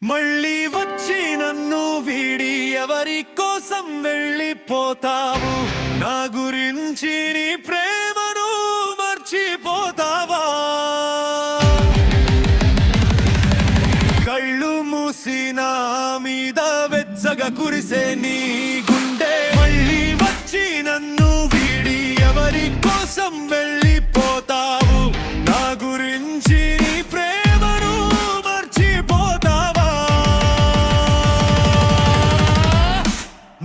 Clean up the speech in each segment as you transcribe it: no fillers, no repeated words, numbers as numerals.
మళ్ళీ వచ్చి నన్ను వీడి ఎవరి కోసం వెళ్ళిపోతావు? నా గురించి నీ ప్రేమను మర్చిపోతావా? కళ్ళు మూసిన మీద వెచ్చగా కురిసే నీ గుండె మళ్ళీ వచ్చి నన్ను వీడి ఎవరి కోసం వెళ్ళిపోతావు? నా గురించి నీ ప్రేమను మర్చిపోతావా?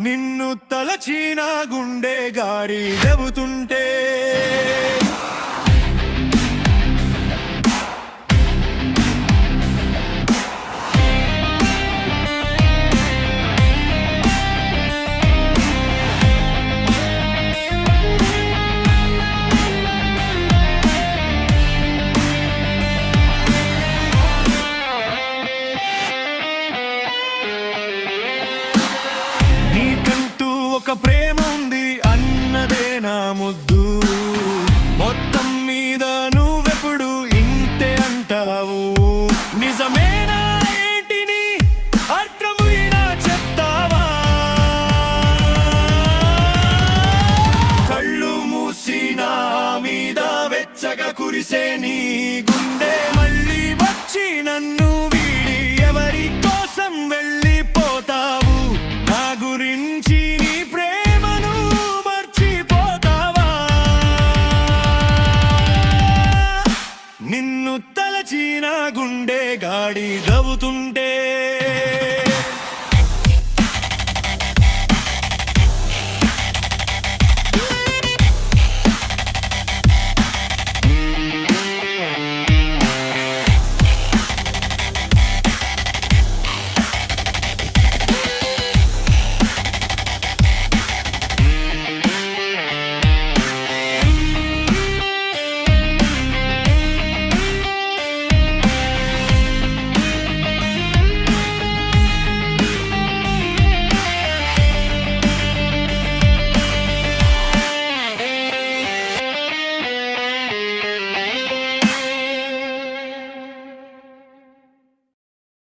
నిన్ను తలచిన గుండె గారి చెబుతుంటే నీకంటూ ఒక ప్రేమ